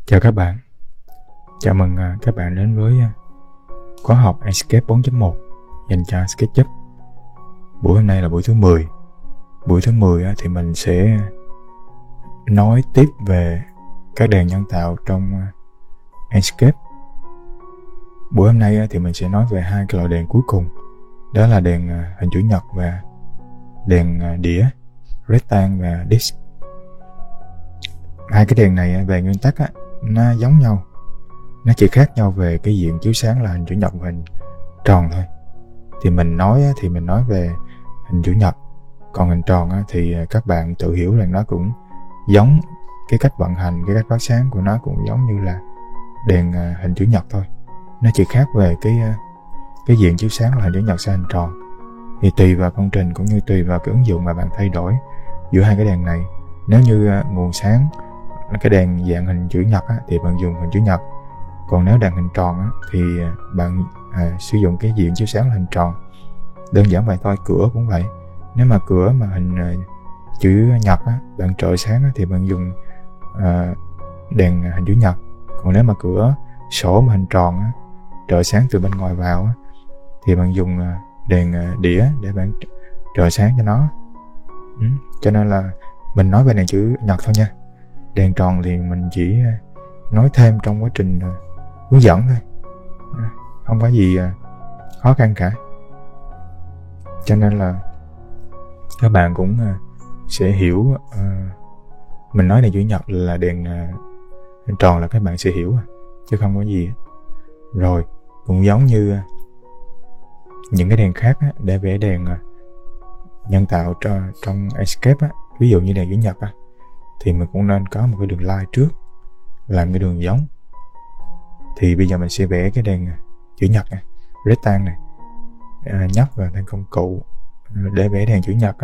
Chào các bạn, chào mừng các bạn đến với khóa học Escape 4.1 dành cho SketchUp. Buổi hôm nay là buổi thứ 10. Buổi thứ 10 thì mình sẽ nói tiếp về các đèn nhân tạo trong Escape. Buổi hôm nay thì mình sẽ nói về hai cái loại đèn cuối cùng, đó là đèn hình chữ nhật và đèn đĩa, rectangle và disc. Hai cái đèn này về nguyên tắc nó giống nhau, nó chỉ khác nhau về cái diện chiếu sáng là hình chữ nhật và hình tròn thôi. Thì mình nói về hình chữ nhật, còn hình tròn thì các bạn tự hiểu rằng nó cũng giống, cái cách vận hành, cái cách phát sáng của nó cũng giống như là đèn hình chữ nhật thôi. Nó chỉ khác về cái diện chiếu sáng là hình chữ nhật sang hình tròn. Thì tùy vào công trình cũng như tùy vào cái ứng dụng mà bạn thay đổi giữa hai cái đèn này. Nếu như nguồn sáng cái đèn dạng hình chữ nhật thì bạn dùng hình chữ nhật, còn nếu đèn hình tròn thì bạn sử dụng cái diện chiếu sáng là hình tròn. Đơn giản vậy thôi. Cửa cũng vậy, nếu mà cửa mà hình chữ nhật bạn trợ sáng thì bạn dùng đèn hình chữ nhật, còn nếu mà cửa sổ mà hình tròn trợ sáng từ bên ngoài vào thì bạn dùng đèn đĩa để bạn trợ sáng cho nó. Cho nên là mình nói về đèn chữ nhật thôi nha. Đèn tròn thì mình chỉ nói thêm trong quá trình hướng dẫn thôi, không có gì khó khăn cả. Cho nên là các bạn cũng sẽ hiểu, mình nói đèn chữ nhật là đèn tròn là các bạn sẽ hiểu, chứ không có gì. Rồi cũng giống như những cái đèn khác để vẽ đèn nhân tạo trong Escape ví dụ như đèn chữ nhật thì mình cũng nên có một cái đường line trước, làm cái đường giống. Thì bây giờ mình sẽ vẽ cái đèn chữ nhật này, rectangle này, nhấp vào thanh công cụ để vẽ đèn chữ nhật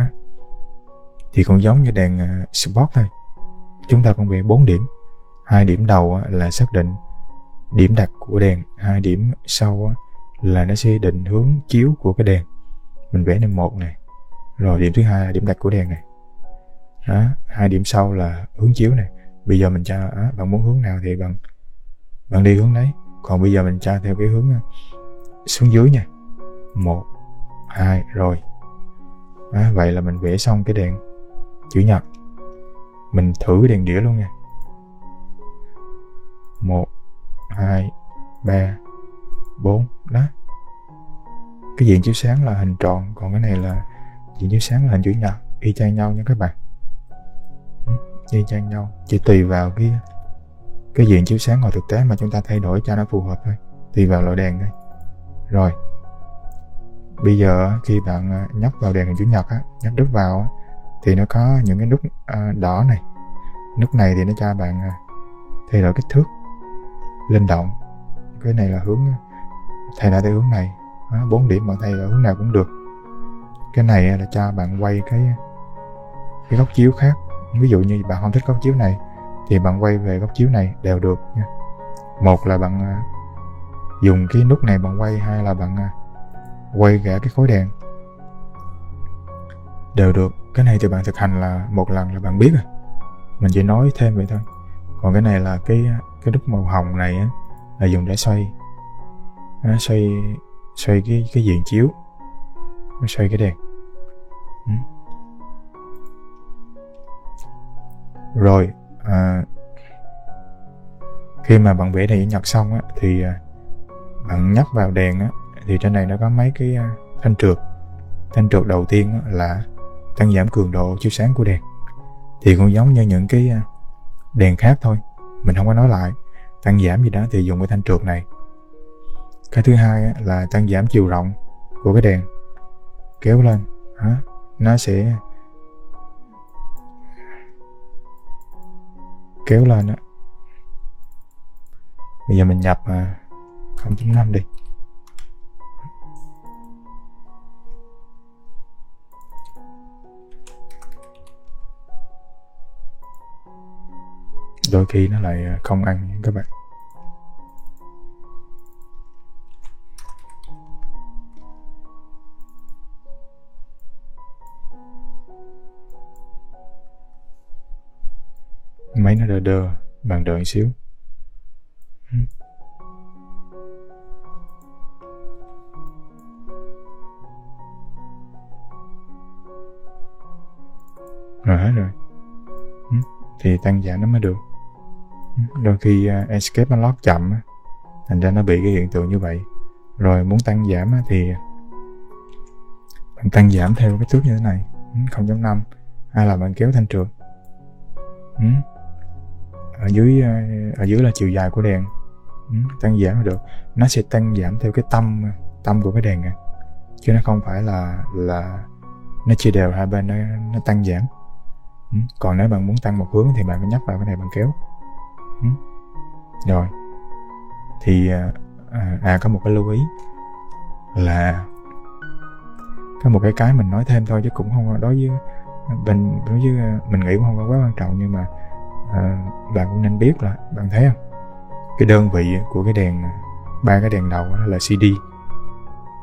thì cũng giống như đèn spot thôi. Chúng ta cũng vẽ 4 điểm. 2 điểm đầu là xác định điểm đặt của đèn, 2 điểm sau là nó sẽ định hướng chiếu của cái đèn. Mình vẽ lên 1 này, rồi điểm thứ hai là điểm đặt của đèn này. Đó, 2 điểm sau là hướng chiếu này. Bây giờ mình cho bạn muốn hướng nào thì bạn đi hướng đấy. Còn bây giờ mình cho theo cái hướng xuống dưới nha. 1, 2 rồi. Đó, vậy là mình vẽ xong cái đèn chữ nhật. Mình thử cái đèn đĩa luôn nha. 1, 2, 3, 4. Đó. Cái diện chiếu sáng là hình tròn, còn cái này là diện chiếu sáng là hình chữ nhật. Y chang nhau nha các bạn. Y chang nhau, chỉ tùy vào cái diện chiếu sáng ngoài thực tế mà chúng ta thay đổi cho nó phù hợp thôi, tùy vào loại đèn thôi. Rồi bây giờ khi bạn nhấp vào đèn hình chữ nhật nhấp đúp vào thì nó có những cái nút đỏ này. Nút này thì nó cho bạn thay đổi kích thước linh động. Cái này là hướng thay đổi theo hướng này. 4 điểm bạn thay đổi hướng nào cũng được. Cái này là cho bạn quay cái góc chiếu khác. Ví dụ như bạn không thích góc chiếu này thì bạn quay về góc chiếu này đều được nha. Một là bạn dùng cái nút này bạn quay, hai là bạn quay cả cái khối đèn đều được. Cái này thì bạn thực hành là một lần là bạn biết rồi, mình chỉ nói thêm vậy thôi. Còn cái này là cái nút màu hồng này là dùng để xoay cái diện chiếu, xoay cái đèn. Rồi khi mà bạn vẽ đèn chữ nhật xong thì bạn nhấp vào đèn thì trên này nó có mấy cái thanh trượt. Thanh trượt đầu tiên là tăng giảm cường độ chiếu sáng của đèn, thì cũng giống như những cái đèn khác thôi, mình không có nói lại. Tăng giảm gì đó thì dùng cái thanh trượt này. Cái thứ hai là tăng giảm chiều rộng của cái đèn, kéo lên nó sẽ kéo lên đó. Bây giờ mình nhập 0.5 đi. Đôi khi nó lại không ăn nha các bạn. Máy nó đơ đơ, bạn đợi xíu. rồi hết rồi. Thì tăng giảm nó mới được. Đôi khi escape nó load chậm, thành ra nó bị cái hiện tượng như vậy. Rồi muốn tăng giảm thì bạn tăng giảm theo cái thước như thế này, 0.5, hay là bạn kéo thanh trượt. Ở dưới là chiều dài của đèn, tăng giảm là được. Nó sẽ tăng giảm theo cái tâm của cái đèn này, chứ nó không phải là nó chia đều hai bên, nó tăng giảm. Còn nếu bạn muốn tăng một hướng thì bạn phải nhấp vào cái này, bạn kéo. Rồi thì có một cái lưu ý là có một cái mình nói thêm thôi, chứ cũng không đối với mình nghĩ cũng không có quá quan trọng, nhưng mà bạn cũng nên biết là, bạn thấy không, cái đơn vị của cái đèn, ba cái đèn đầu là CD,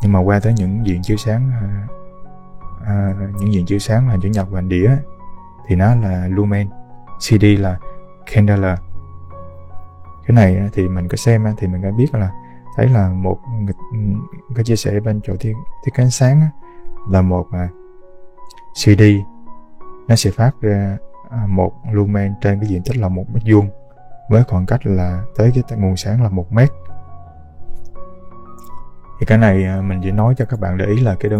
nhưng mà qua tới những diện chiếu sáng là chữ nhật và hình đĩa thì nó là lumen, CD là candela. Cái này thì mình có xem thì mình đã biết là thấy là một cái chia sẻ bên chỗ thiết kế ánh sáng là một CD nó sẽ phát ra một lumen trên cái diện tích là 1 mét vuông, với khoảng cách là tới cái nguồn sáng là 1 mét. Thì cái này mình chỉ nói cho các bạn để ý là cái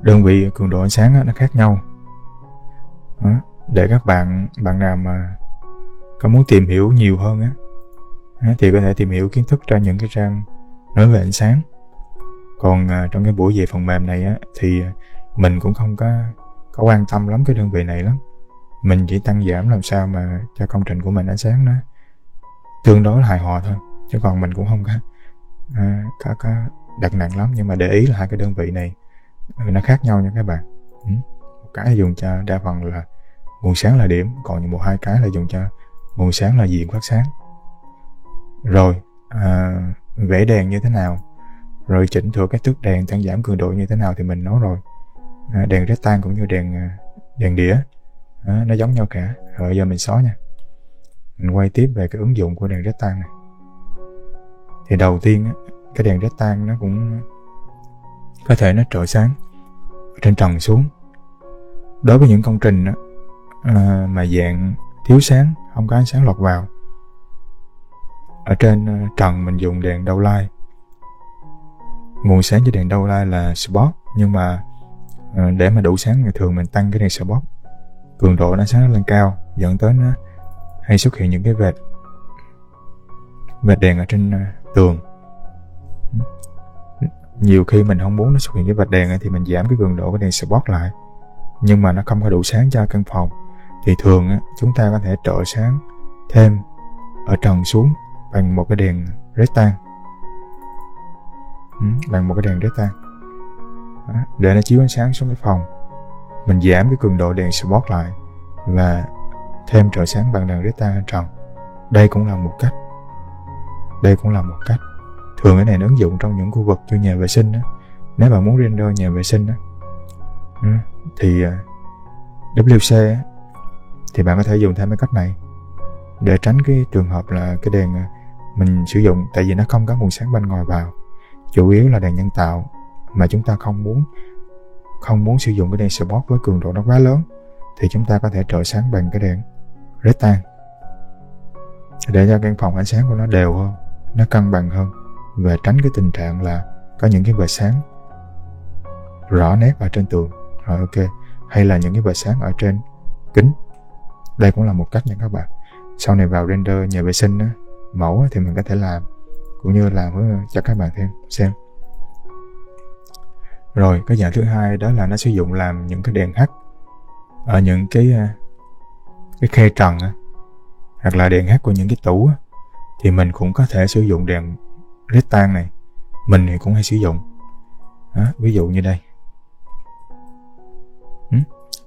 đơn vị cường độ ánh sáng nó khác nhau. Để các bạn nào mà có muốn tìm hiểu nhiều hơn thì có thể tìm hiểu kiến thức trên những cái trang nói về ánh sáng. Còn trong cái buổi về phần mềm này thì mình cũng không có quan tâm lắm cái đơn vị này lắm. Mình chỉ tăng giảm làm sao mà cho công trình của mình ánh sáng nó tương đối hài hòa thôi, chứ còn mình cũng không có đặt nặng lắm. Nhưng mà để ý là hai cái đơn vị này nó khác nhau nha các bạn. Một cái là dùng cho đa phần là nguồn sáng là điểm, còn một hai cái là dùng cho nguồn sáng là diện phát sáng. Rồi vẽ đèn như thế nào, rồi chỉnh sửa cái thước đèn tăng giảm cường độ như thế nào thì mình nói rồi. Đèn rectangle cũng như đèn đĩa nó giống nhau cả. Rồi giờ mình xóa nha, mình quay tiếp về cái ứng dụng của đèn rectangle này. Thì đầu tiên cái đèn rectangle nó cũng có thể nó trợ sáng trên trần xuống. Đối với những công trình mà dạng thiếu sáng, không có ánh sáng lọt vào, ở trên trần mình dùng đèn downlight. Nguồn sáng cho đèn downlight là spot, nhưng mà để mà đủ sáng thì thường mình tăng cái đèn spot, cường độ nó sáng lên cao, dẫn tới nó hay xuất hiện những cái vệt đèn ở trên tường. Nhiều khi mình không muốn nó xuất hiện cái vệt đèn thì mình giảm cái cường độ của đèn spot lại, nhưng mà nó không có đủ sáng cho căn phòng, thì thường chúng ta có thể trợ sáng thêm ở trần xuống bằng một cái đèn rectangle, để nó chiếu ánh sáng xuống cái phòng. Mình giảm cái cường độ đèn spot lại và thêm trợ sáng bằng đèn rectangle trần. Đây cũng là một cách. Thường cái này nó ứng dụng trong những khu vực như nhà vệ sinh Nếu bạn muốn render nhà vệ sinh thì WC thì bạn có thể dùng thêm cái cách này để tránh cái trường hợp là cái đèn mình sử dụng, tại vì nó không có nguồn sáng bên ngoài vào, chủ yếu là đèn nhân tạo, mà chúng ta không muốn sử dụng cái đèn spot với cường độ nó quá lớn, thì chúng ta có thể trợ sáng bằng cái đèn rectangle để cho căn phòng ánh sáng của nó đều hơn, nó cân bằng hơn, và tránh cái tình trạng là có những cái vệt sáng rõ nét ở trên tường, rồi ok, hay là những cái vệt sáng ở trên kính. Đây cũng là một cách nha các bạn. Sau này vào render nhà vệ sinh mẫu thì mình có thể làm, cũng như làm cho các bạn thêm xem. Rồi cái dạng thứ hai đó là nó sử dụng làm những cái đèn hắt ở những cái khe trần hoặc là đèn hắt của những cái tủ thì mình cũng có thể sử dụng đèn rectangle này. Mình thì cũng hay sử dụng ví dụ như đây,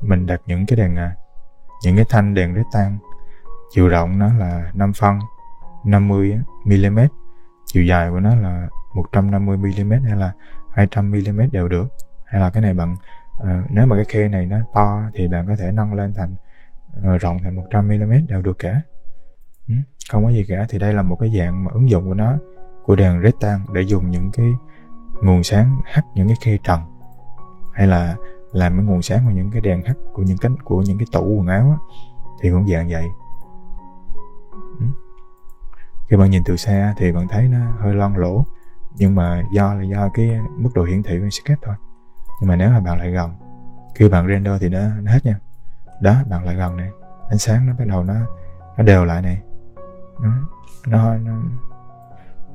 mình đặt những cái đèn những cái thanh đèn rectangle, chiều rộng nó là 5 phân 50mm, chiều dài của nó là 150mm hay là 200mm đều được. Hay là cái này bạn nếu mà cái khe này nó to thì bạn có thể nâng lên thành rộng thành 100mm đều được cả, không có gì cả. Thì đây là một cái dạng mà ứng dụng của nó, của đèn rectangle, để dùng những cái nguồn sáng hắt những cái khe trần, hay là làm cái nguồn sáng của những cái đèn hắt của những cái tủ quần áo á, thì cũng dạng vậy. Khi bạn nhìn từ xa thì bạn thấy nó hơi loang lỗ, nhưng mà do cái mức độ hiển thị của sketch thôi. Nhưng mà nếu mà bạn lại gần, khi bạn render thì nó hết nha. Đó, bạn lại gần này, ánh sáng nó bắt đầu nó đều lại này. Nó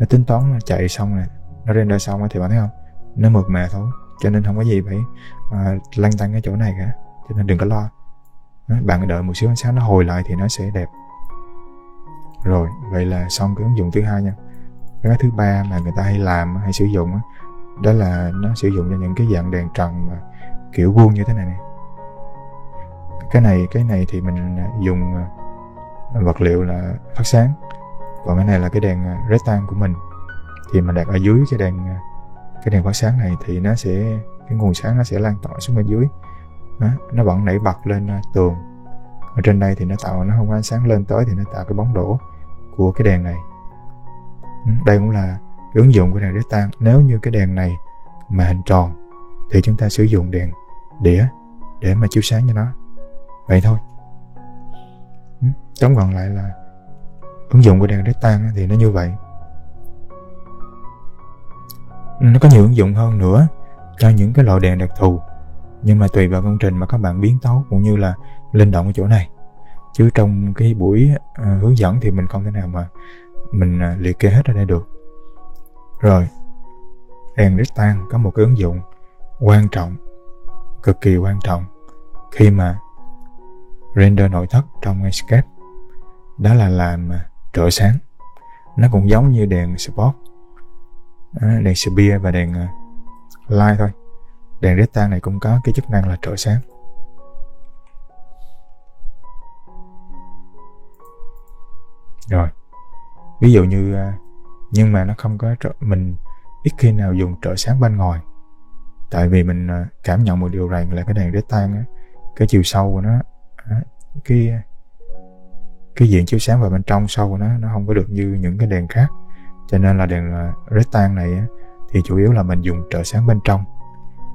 tính toán, nó chạy xong này, nó render xong thì bạn thấy không, nó mượt mà thôi, cho nên không có gì phải lăn tăn cái chỗ này cả, cho nên đừng có lo. Bạn đợi một xíu ánh sáng nó hồi lại thì nó sẽ đẹp. Rồi, vậy là xong cái ứng dụng thứ hai nha. Cái thứ ba mà người ta hay sử dụng đó là nó sử dụng cho những cái dạng đèn trần mà kiểu vuông như thế này nè. Cái này thì mình dùng vật liệu là phát sáng, còn cái này là cái đèn rectangle của mình, thì mình đặt ở dưới cái đèn phát sáng này thì cái nguồn sáng nó sẽ lan tỏa xuống bên dưới. Đó, nó vẫn nảy bật lên tường. Ở trên đây thì nó không có ánh sáng lên tới, thì nó tạo cái bóng đổ của cái đèn này. Đây cũng là cái ứng dụng của đèn rectangle. Nếu như cái đèn này mà hình tròn thì chúng ta sử dụng đèn đĩa để mà chiếu sáng cho nó. Vậy thôi. Tóm gọn lại là ứng dụng của đèn rectangle thì nó như vậy. Nó có nhiều ứng dụng hơn nữa cho những cái loại đèn đặc thù, nhưng mà tùy vào công trình mà các bạn biến tấu cũng như là linh động ở chỗ này. Chứ trong cái buổi hướng dẫn thì mình không thể nào mà mình liệt kê hết ở đây được. Rồi, đèn rectangle có một cái ứng dụng quan trọng, cực kỳ quan trọng khi mà render nội thất trong Sketch, đó là làm trợ sáng. Nó cũng giống như đèn spot, đèn spear và đèn light thôi. Đèn rectangle này cũng có cái chức năng là trợ sáng. Rồi, ví dụ như nhưng mà nó không có mình ít khi nào dùng trợ sáng bên ngoài, tại vì mình cảm nhận một điều rằng là cái đèn rectangle cái chiều sâu của nó, cái diện chiếu sáng vào bên trong sâu của nó không có được như những cái đèn khác, cho nên là đèn rectangle này thì chủ yếu là mình dùng trợ sáng bên trong,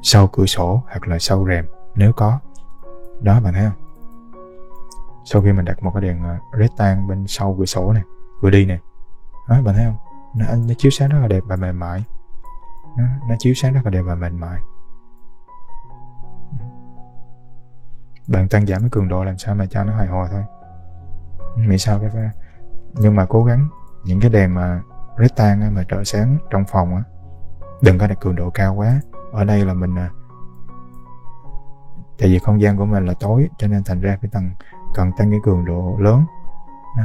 sau cửa sổ hoặc là sau rèm nếu có. Đó, bạn thấy không? Sau khi mình đặt một cái đèn rectangle bên sau cửa sổ này, cửa đi này, đó, bạn thấy không? Nó chiếu sáng rất là đẹp và mềm mại. Đó, nó chiếu sáng rất là đẹp và mềm mại. Bạn tăng giảm cái cường độ làm sao mà cho nó hài hòa thôi. Vì sao nhưng mà cố gắng những cái đèn mà rectangle mà trợ sáng trong phòng đừng có đặt cường độ cao quá. Ở đây là mình tại vì không gian của mình là tối, cho nên thành ra phải cần tăng cái cường độ lớn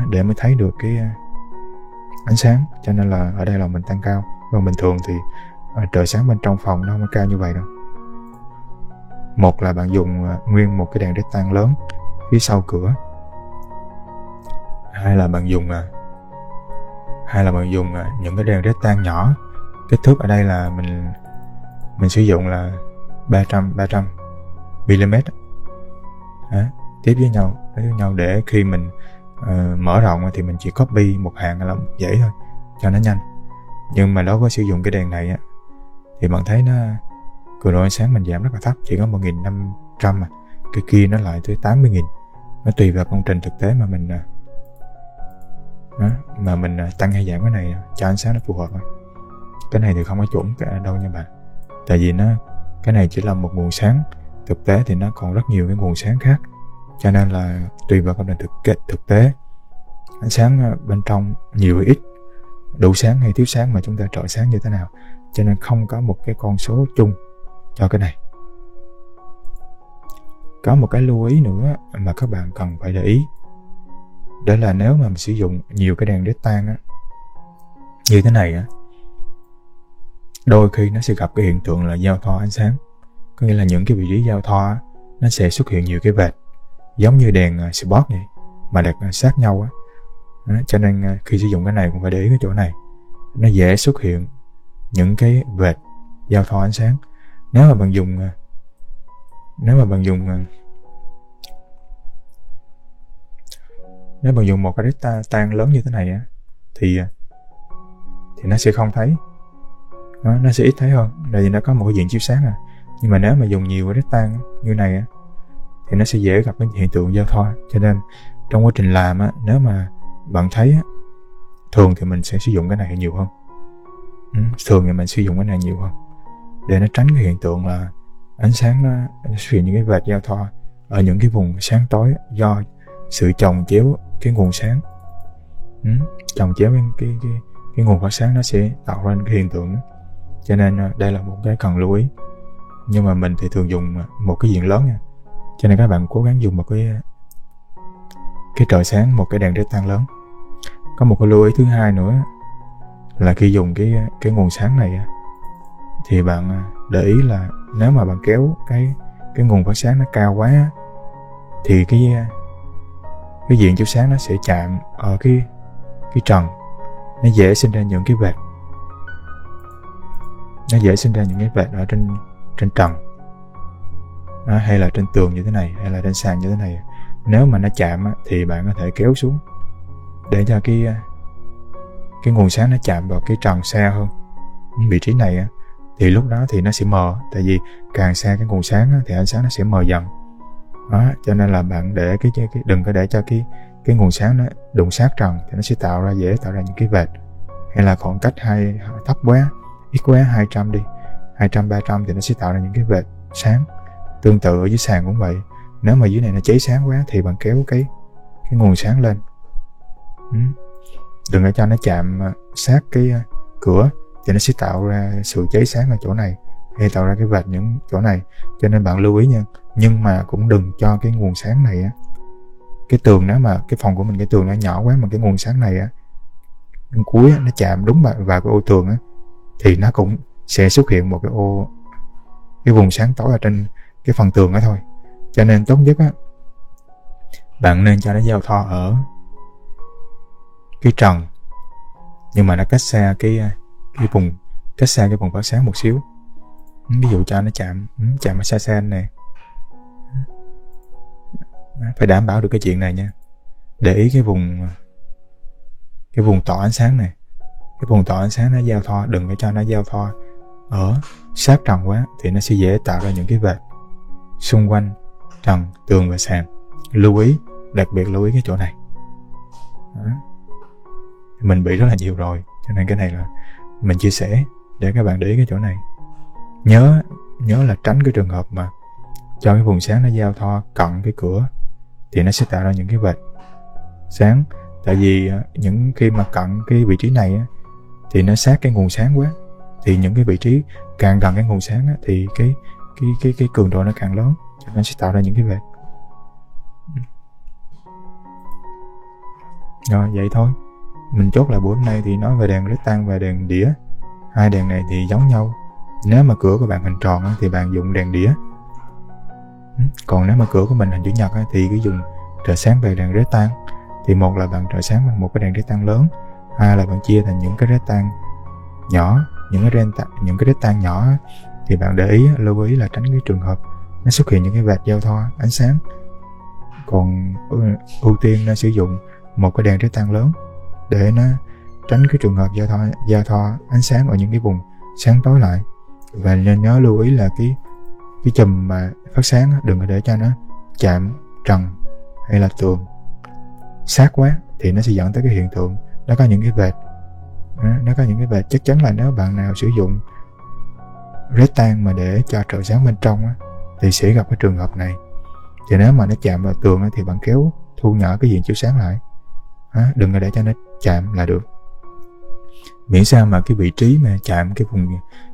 để mới thấy được cái ánh sáng, cho nên là ở đây là mình tăng cao. Còn bình thường thì trợ sáng bên trong phòng nó không có cao như vậy đâu. Một là bạn dùng nguyên một cái đèn rectangle lớn phía sau cửa, hai là bạn dùng những cái đèn rectangle nhỏ. Kích thước ở đây là mình sử dụng là 300 mm tiếp với nhau để khi mình mở rộng thì mình chỉ copy một hàng hay là một dãy thôi cho nó nhanh. Nhưng mà đối với sử dụng cái đèn này thì bạn thấy nó cường độ ánh sáng mình giảm rất là thấp, chỉ có 1500 mà cái kia nó lại tới 80.000. Nó tùy vào công trình thực tế mà mình tăng hay giảm cái này cho ánh sáng nó phù hợp thôi. Cái này thì không có chuẩn cả đâu nha bạn, tại vì cái này chỉ là một nguồn sáng, thực tế thì nó còn rất nhiều cái nguồn sáng khác, cho nên là tùy vào công trình thực tế ánh sáng bên trong nhiều hay ít, đủ sáng hay thiếu sáng mà chúng ta trợ sáng như thế nào, cho nên không có một cái con số chung cho cái này. Có một cái lưu ý nữa mà các bạn cần phải để ý, đó là nếu mà mình sử dụng nhiều cái đèn rectangle như thế này đôi khi nó sẽ gặp cái hiện tượng là giao thoa ánh sáng. Có nghĩa là những cái vị trí giao thoa nó sẽ xuất hiện nhiều cái vệt, giống như đèn spot vậy mà đặt sát nhau cho nên khi sử dụng cái này cũng phải để ý cái chỗ này, nó dễ xuất hiện những cái vệt giao thoa ánh sáng. Nếu mà bạn dùng một cái rectangle lớn như thế này thì nó sẽ không thấy, nó sẽ ít thấy hơn, tại vì nó có một cái diện chiếu sáng Nhưng mà nếu mà dùng nhiều cái rectangle như này á, thì nó sẽ dễ gặp cái hiện tượng giao thoa. Cho nên trong quá trình làm á, nếu mà bạn thấy á, thường thì mình sẽ sử dụng cái này nhiều hơn. Thường thì mình sử dụng cái này nhiều hơn để nó tránh cái hiện tượng là ánh sáng nó xuất hiện những cái vệt giao thoa ở những cái vùng sáng tối do sự chồng chéo cái nguồn sáng. Chồng chéo cái nguồn phát sáng nó sẽ tạo ra cái hiện tượng đó. Cho nên đây là một cái cần lưu ý. Nhưng mà mình thì thường dùng một cái diện lớn nha, cho nên các bạn cố gắng dùng một cái trời sáng, một cái đèn rectangle lớn. Có một cái lưu ý thứ hai nữa là khi dùng cái nguồn sáng này thì bạn để ý là nếu mà bạn kéo cái nguồn phát sáng nó cao quá thì cái diện chiếu sáng nó sẽ chạm ở cái trần, nó dễ sinh ra những cái vệt, ở trên trần hay là trên tường như thế này, hay là trên sàn như thế này. Nếu mà nó chạm thì bạn có thể kéo xuống để cho cái nguồn sáng nó chạm vào cái trần xa hơn vị trí này thì lúc đó thì nó sẽ mờ. Tại vì càng xa cái nguồn sáng thì ánh sáng nó sẽ mờ dần đó. Cho nên là bạn để đừng có để cho cái nguồn sáng nó đụng sát trần, thì nó sẽ dễ tạo ra những cái vệt. Hay là khoảng cách thấp quá, ít quá 200 đi, 200-300 thì nó sẽ tạo ra những cái vệt sáng. Tương tự ở dưới sàn cũng vậy. Nếu mà dưới này nó cháy sáng quá thì bạn kéo cái nguồn sáng lên, đừng để cho nó chạm sát cái cửa, thì nó sẽ tạo ra sự cháy sáng ở chỗ này, hay tạo ra cái vệt những chỗ này. Cho nên bạn lưu ý nha. Nhưng mà cũng đừng cho cái nguồn sáng này cái tường, nếu mà cái phòng của mình cái tường nó nhỏ quá mà cái nguồn sáng này cái cuối nó chạm đúng vào cái ô tường thì nó cũng sẽ xuất hiện một cái vùng sáng tối ở trên cái phần tường đó thôi. Cho nên tốt nhất bạn nên cho nó giao thoa ở cái trần, nhưng mà nó cách xa cái vùng phát sáng một xíu. Ví dụ cho nó chạm ở xa này. Phải đảm bảo được cái chuyện này nha. Để ý cái vùng tỏ ánh sáng này, cái vùng tỏ ánh sáng nó giao thoa, đừng có cho nó giao thoa ở sát trần quá, thì nó sẽ dễ tạo ra những cái vệt xung quanh trần, tường và sàn. Lưu ý, đặc biệt lưu ý cái chỗ này đó. Mình bị rất là nhiều rồi, cho nên cái này là mình chia sẻ để các bạn để ý cái chỗ này. Nhớ là tránh cái trường hợp mà cho cái vùng sáng nó giao thoa cận cái cửa, thì nó sẽ tạo ra những cái vệt sáng. Tại vì những khi mà cận cái vị trí này thì nó sát cái nguồn sáng quá, thì những cái vị trí càng gần cái nguồn sáng thì cái cường độ nó càng lớn, cho nên sẽ tạo ra những cái vệt. Rồi vậy thôi, mình chốt lại buổi hôm nay thì nói về đèn rectangle và đèn đĩa. Hai đèn này thì giống nhau. Nếu mà cửa của bạn hình tròn thì bạn dùng đèn đĩa, còn nếu mà cửa của mình hình chữ nhật thì cứ dùng trời sáng về đèn rectangle. Thì một là bạn trời sáng bằng một cái đèn rectangle lớn, hai là bạn chia thành những cái rectangle nhỏ. Những cái rectangle nhỏ thì bạn để ý, lưu ý là tránh cái trường hợp nó xuất hiện những cái vệt giao thoa ánh sáng. Còn ưu tiên nó sử dụng một cái đèn rectangle lớn để nó tránh cái trường hợp giao thoa ánh sáng ở những cái vùng sáng tối lại. Và nên nhớ lưu ý là cái chùm mà phát sáng đừng có để cho nó chạm trần hay là tường sát quá, thì nó sẽ dẫn tới cái hiện tượng nó có những cái vệt. Chắc chắn là nếu bạn nào sử dụng rectangle mà để cho trời sáng bên trong thì sẽ gặp cái trường hợp này. Thì nếu mà nó chạm vào tường thì bạn kéo thu nhỏ cái diện chiếu sáng lại, đừng có để cho nó chạm là được. Miễn sao mà cái vị trí mà chạm cái vùng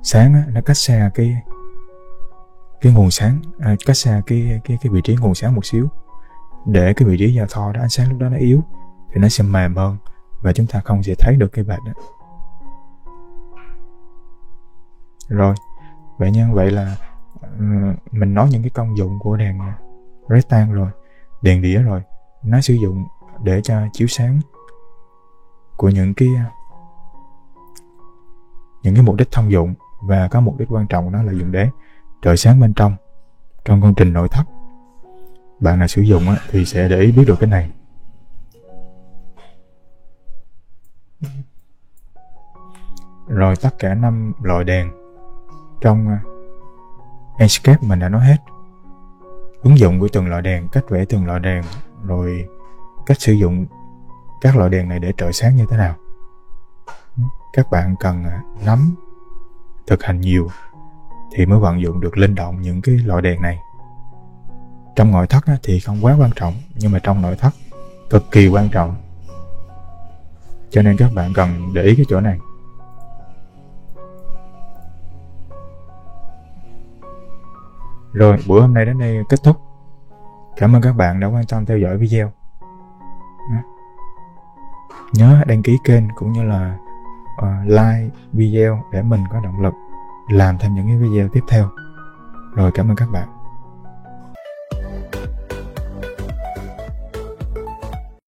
sáng nó cách xa cái nguồn sáng, cách xa cái vị trí nguồn sáng một xíu, để cái vị trí giao thoa đó ánh sáng lúc đó nó yếu thì nó sẽ mềm hơn và chúng ta không sẽ thấy được cái vệt đó. Rồi vậy là mình nói những cái công dụng của đèn rectangle rồi, đèn đĩa rồi. Nó sử dụng để cho chiếu sáng của những cái mục đích thông dụng, và có mục đích quan trọng đó là dùng để trời sáng bên trong công trình nội thất. Bạn nào sử dụng thì sẽ để ý biết được cái này. Rồi tất cả 5 loại đèn trong Enscape mình đã nói hết. Ứng dụng của từng loại đèn, cách vẽ từng loại đèn, rồi cách sử dụng các loại đèn này để trợ sáng như thế nào. Các bạn cần nắm, thực hành nhiều thì mới vận dụng được linh động những cái loại đèn này. Trong ngoại thất thì không quá quan trọng, nhưng mà trong nội thất cực kỳ quan trọng. Cho nên các bạn cần để ý cái chỗ này. Rồi, buổi hôm nay đến đây kết thúc. Cảm ơn các bạn đã quan tâm theo dõi video. Nhớ đăng ký kênh cũng như là like video để mình có động lực làm thêm những cái video tiếp theo. Rồi, cảm ơn các bạn.